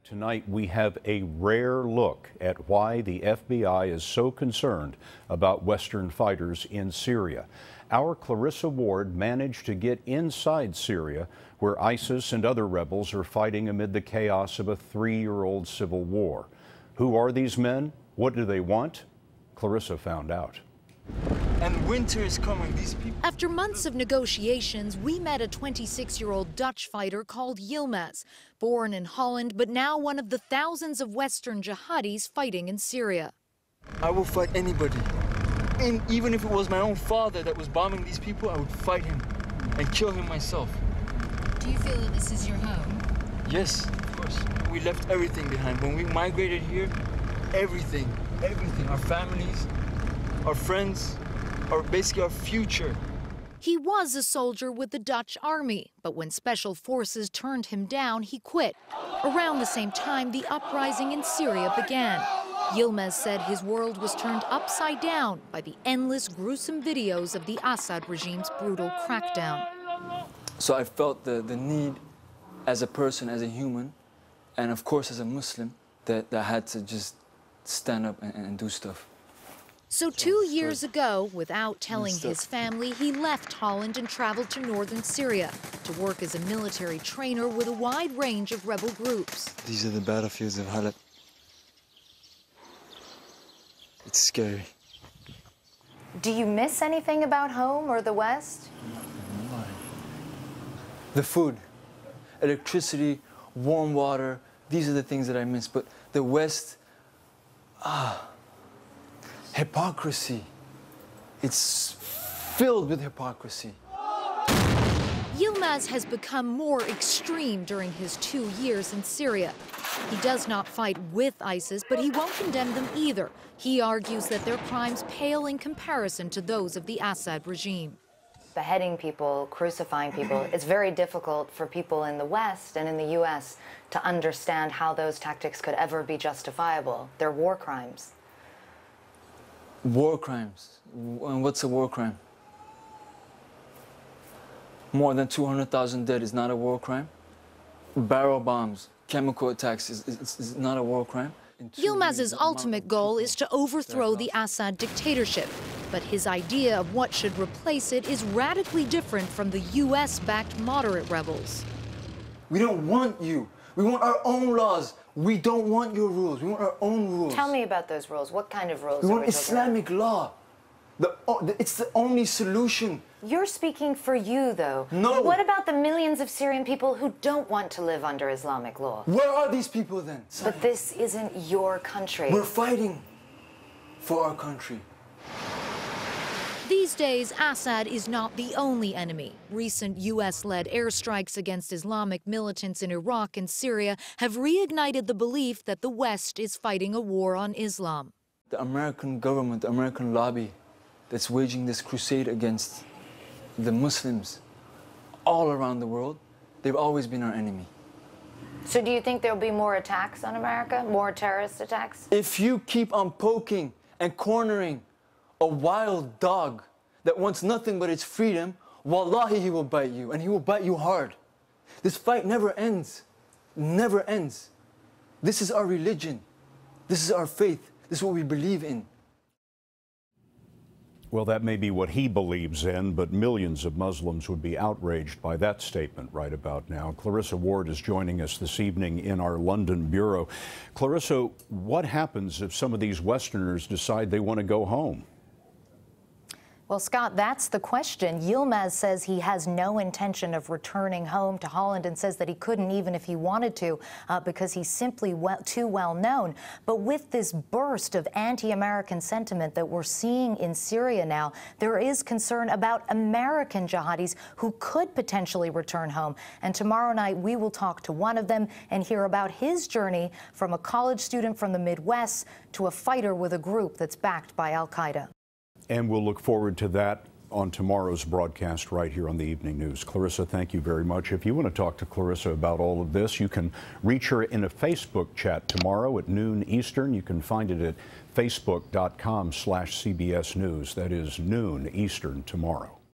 Tonight, we have a rare look at why the FBI is so concerned about Western fighters in Syria. Our Clarissa Ward managed to get inside Syria, where ISIS and other rebels are fighting amid the chaos of a 3-year-old civil war. Who are these men? What do they want? Clarissa found out. And winter is coming. These people... After months of negotiations, we met a 26-year-old Dutch fighter called Yilmaz, born in Holland, but now one of the thousands of Western jihadis fighting in Syria. I will fight anybody. And even if it was my own father that was bombing these people, I would fight him and kill him myself. Do you feel that this is your home? Yes, of course. We left everything behind. When we migrated here, everything, our families, our friends, basically our future. He was a soldier with the Dutch army, but when special forces turned him down, he quit. Around the same time, the uprising in Syria began. Yilmaz said his world was turned upside down by the endless gruesome videos of the Assad regime's brutal crackdown. So I felt the need as a person, as a human, and of course as a Muslim, that I had to just stand up and do stuff. So 2 years ago, without telling his family, he left Holland and traveled to northern Syria to work as a military trainer with a wide range of rebel groups. These are the battlefields of Halep. It's scary. Do you miss anything about home or the West? The food, electricity, warm water, these are the things that I miss. But the West, hypocrisy. It's filled with hypocrisy. Yilmaz has become more extreme during his 2 years in Syria. He does not fight with ISIS, but he won't condemn them either. He argues that their crimes pale in comparison to those of the Assad regime. Beheading people, crucifying people, it's very difficult for people in the West and in the U.S. to understand how those tactics could ever be justifiable. They're war crimes. War crimes. And what's a war crime? More than 200,000 dead is not a war crime. Barrel bombs, chemical attacks is not a war crime. Yilmaz's ultimate goal is to overthrow the Assad dictatorship. But his idea of what should replace it is radically different from the U.S.-backed moderate rebels. We don't want you. We want our own laws. We don't want your rules. We want our own rules. Tell me about those rules. What kind of rules? We want Islamic law. It's the only solution. You're speaking for you, though. No. What about the millions of Syrian people who don't want to live under Islamic law? Where are these people then? But this isn't your country. We're fighting for our country. These days, Assad is not the only enemy. Recent U.S.-led airstrikes against Islamic militants in Iraq and Syria have reignited the belief that the West is fighting a war on Islam. The American government, the American lobby that's waging this crusade against the Muslims all around the world, they've always been our enemy. So do you think there'll be more attacks on America, more terrorist attacks? If you keep on poking and cornering a wild dog that wants nothing but its freedom, wallahi, he will bite you, and he will bite you hard. This fight never ends. Never ends. This is our religion. This is our faith. This is what we believe in. Well, that may be what he believes in, but millions of Muslims would be outraged by that statement right about now. Clarissa Ward is joining us this evening in our London bureau. Clarissa, what happens if some of these Westerners decide they want to go home? Well, Scott, that's the question. Yilmaz says he has no intention of returning home to Holland and says that he couldn't even if he wanted to because he's simply too well known. But with this burst of anti-American sentiment that we're seeing in Syria now, there is concern about American jihadis who could potentially return home. And tomorrow night, we will talk to one of them and hear about his journey from a college student from the Midwest to a fighter with a group that's backed by al-Qaeda. And we'll look forward to that on tomorrow's broadcast right here on the Evening News. Clarissa, thank you very much. If you want to talk to Clarissa about all of this, you can reach her in a Facebook chat tomorrow at noon Eastern. You can find it at facebook.com/CBS News. That is noon Eastern tomorrow.